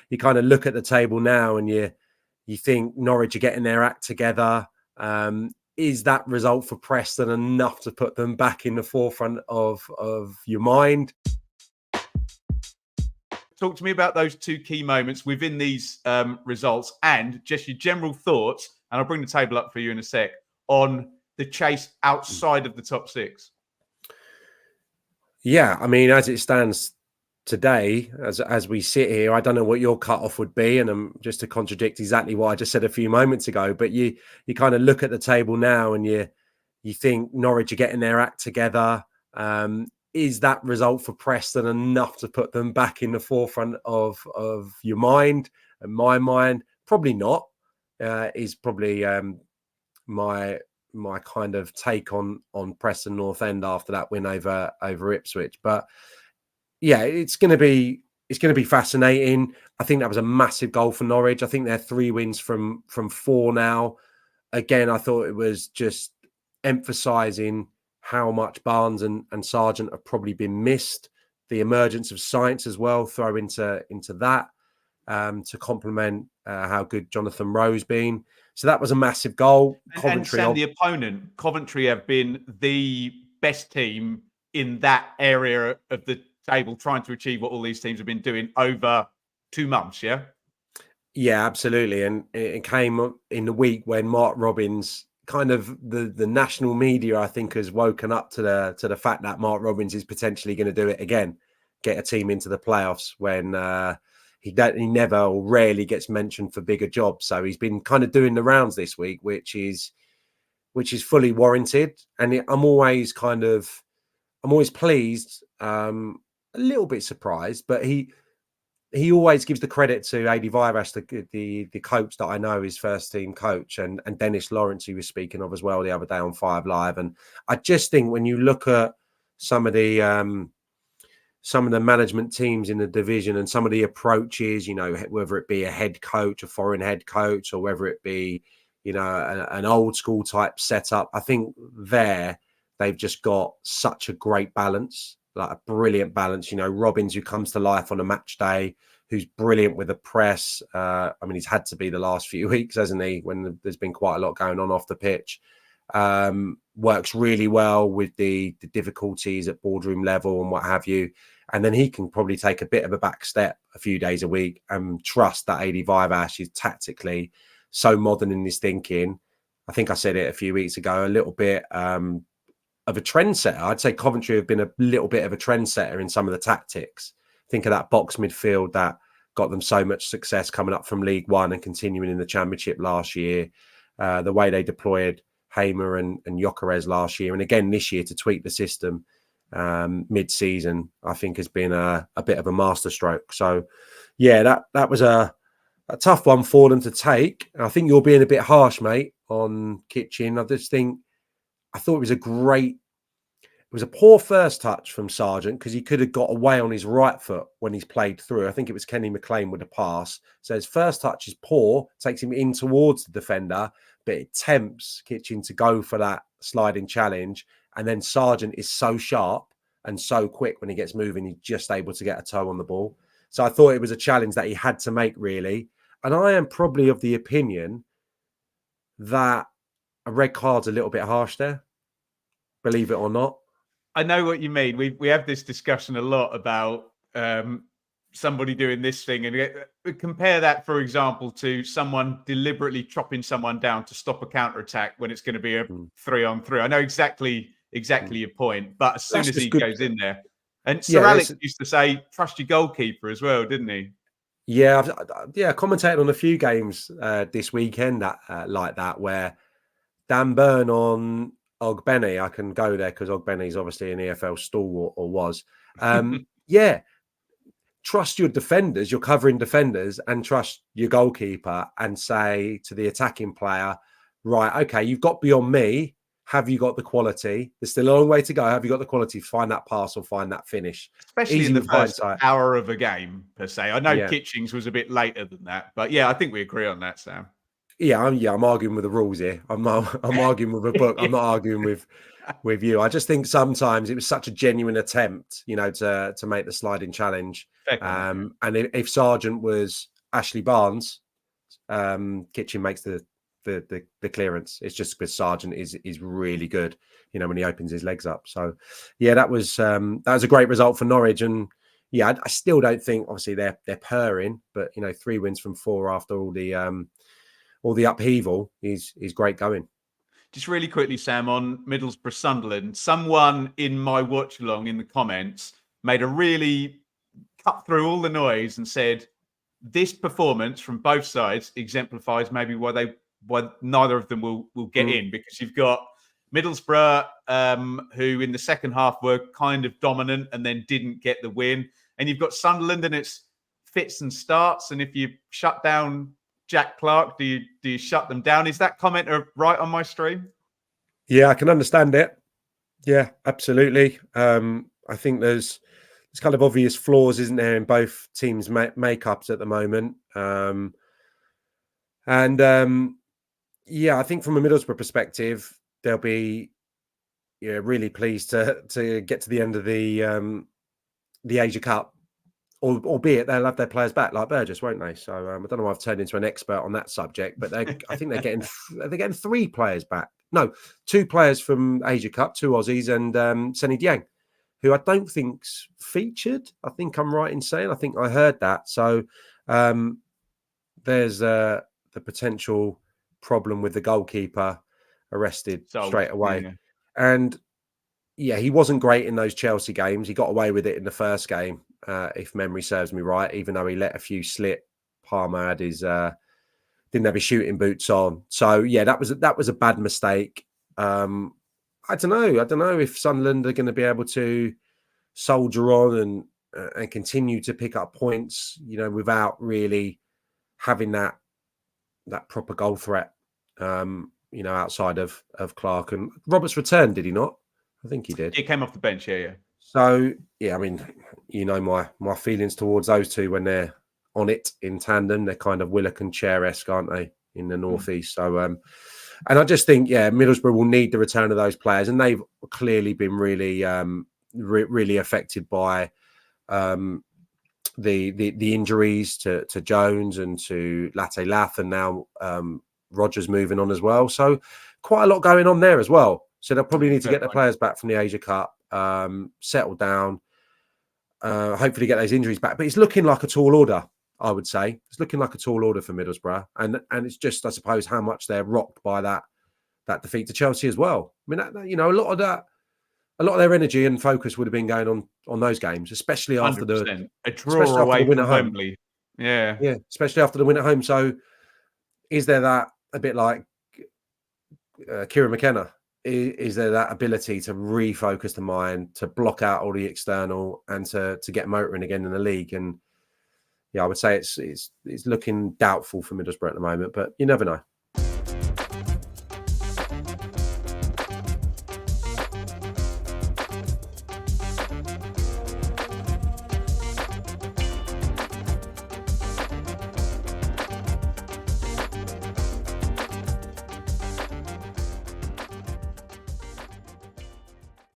you kind of look at the table now and you think Norwich are getting their act together. Is that result for Preston enough to put them back in the forefront of your mind? Talk to me about those two key moments within these results and just your general thoughts, and I'll bring the table up for you in a sec, on the chase outside of the top six. Yeah, I mean, as it stands today, as we sit here, I don't know what your cutoff would be, and just to contradict exactly what I just said a few moments ago, but you kind of look at the table now and you think Norwich are getting their act together. Is that result for Preston enough to put them back in the forefront of your mind and my mind? Probably not. Is probably my kind of take on Preston North End after that win over Ipswich. But yeah, it's going to be fascinating. I think that was a massive goal for Norwich. I think they're 3 wins from 4 now. Again, I thought it was just emphasising how much Barnes and Sargent have probably been missed. The emergence of Science as well, throw into that to complement how good Jonathan Rowe's been. So that was a massive goal. Coventry, and the opponent, Coventry, have been the best team in that area of the table, trying to achieve what all these teams have been doing over 2 months. Yeah. Yeah, absolutely. And it came in the week when Mark Robins, kind of the national media, I think, has woken up to the fact that Mark Robins is potentially going to do it again, get a team into the playoffs when he never or rarely gets mentioned for bigger jobs. So he's been kind of doing the rounds this week, which is fully warranted. And I'm always pleased, a little bit surprised, but he always gives the credit to Adi Viveash, the coach that I know, his first team coach, and Dennis Lawrence, he was speaking of as well the other day on 5 Live. And I just think when you look at some of the management teams in the division and some of the approaches, whether it be a head coach, a foreign head coach, or whether it be, an old school type setup, I think they've just got such a great balance. Like a brilliant balance, Robins, who comes to life on a match day, who's brilliant with the press. I mean, he's had to be the last few weeks, hasn't he? When there's been quite a lot going on off the pitch, works really well with the difficulties at boardroom level and what have you. And then he can probably take a bit of a back step a few days a week and trust that Adi Viveash is tactically so modern in his thinking. I think I said it a few weeks ago, a little bit of a trendsetter. I'd say Coventry have been a little bit of a trendsetter in some of the tactics. Think of that box midfield that got them so much success coming up from League One and continuing in the Championship last year. The way they deployed Hamer and Gyökeres last year, and again this year to tweak the system mid-season, I think has been a bit of a masterstroke. So, yeah, that was a tough one for them to take. I think you're being a bit harsh, mate, on Kitchen. I thought it was a poor first touch from Sargent because he could have got away on his right foot when he's played through. I think it was Kenny McLean with a pass. So his first touch is poor, takes him in towards the defender, but it tempts Kitchen to go for that sliding challenge. And then Sargent is so sharp and so quick when he gets moving, he's just able to get a toe on the ball. So I thought it was a challenge that he had to make, really. And I am probably of the opinion that a red card's a little bit harsh there, believe it or not. I know what you mean. We have this discussion a lot about somebody doing this thing, and compare that, for example, to someone deliberately chopping someone down to stop a counter-attack when it's going to be a 3-on-3. I know exactly your point, but as soon as he goes in there, and Sir Alex used to say, "Trust your goalkeeper" as well, didn't he? Yeah, I commentated on a few games this weekend like that, where Dan Burn on Ogbene, I can go there because Ogbene is obviously an EFL stalwart, or was. Yeah, trust your defenders, your covering defenders, and trust your goalkeeper, and say to the attacking player, right, okay, you've got beyond me. Have you got the quality? There's still a long way to go. Have you got the quality to find that pass or find that finish? Especially in the first hour of a game, per se. I know Kitchings was a bit later than that, but yeah, I think we agree on that, Sam. I'm arguing with the rules here. I'm arguing with a book. I'm not arguing with you. I just think sometimes it was such a genuine attempt, to make the sliding challenge. And if Sargent was Ashley Barnes, Kitchen makes the clearance. It's just because Sargent is really good, when he opens his legs up. So yeah, that was a great result for Norwich. And yeah, I still don't think, obviously they're purring, but 3 wins from 4 after all the upheaval is great going. Just really quickly, Sam, on Middlesbrough Sunderland, someone in my watch along in the comments made a really cut through all the noise and said, this performance from both sides exemplifies maybe why neither of them will get in, because you've got Middlesbrough, who in the second half were kind of dominant and then didn't get the win. And you've got Sunderland, and it's fits and starts. And if you shut down Jack Clark, do you shut them down? Is that comment right on my stream? Yeah, I can understand it. Yeah, absolutely. I think there's kind of obvious flaws, isn't there, in both teams' makeups at the moment. Yeah, I think from a Middlesbrough perspective, they'll be really pleased to get to the end of the Asia Cup, albeit they'll have their players back like Burgess, won't they? So I don't know why I've turned into an expert on that subject, but I think they're getting 3 players back. No, 2 players from Asia Cup, 2 Aussies, and Senny Dieng, who I don't think's featured. I think I'm right in saying. I think I heard that. So there's the potential problem with the goalkeeper arrested straight away. Yeah. And yeah, he wasn't great in those Chelsea games. He got away with it in the first game, if memory serves me right, even though he let a few slip. Palmer had his didn't have his shooting boots on. So yeah, that was a bad mistake. I don't know if Sunderland are going to be able to soldier on and continue to pick up points, without really having that proper goal threat, outside of Clark. And Roberts returned, did he not? I think he did. He came off the bench, yeah. So yeah, I mean, my feelings towards those two when they're on it in tandem. They're kind of Willock and Chair-esque, aren't they, in the northeast? So and I just think, yeah, Middlesbrough will need the return of those players, and they've clearly been really really affected by the injuries to Jones and to Latte Lath, and now Rogers moving on as well. So quite a lot going on there as well. So they'll probably need to get their players back from the Asia Cup, settle down, hopefully get those injuries back. But it's looking like a tall order, I would say. It's looking like a tall order for Middlesbrough. And it's just, I suppose, how much they're rocked by that defeat to Chelsea as well. I mean, a lot of their energy and focus would have been going on those games, especially after a draw away from Wembley. Yeah, especially after the win at home. So, is there that a bit like Kieran McKenna? Is there that ability to refocus the mind, to block out all the external, and to get motoring again in the league? And yeah, I would say it's looking doubtful for Middlesbrough at the moment, but you never know.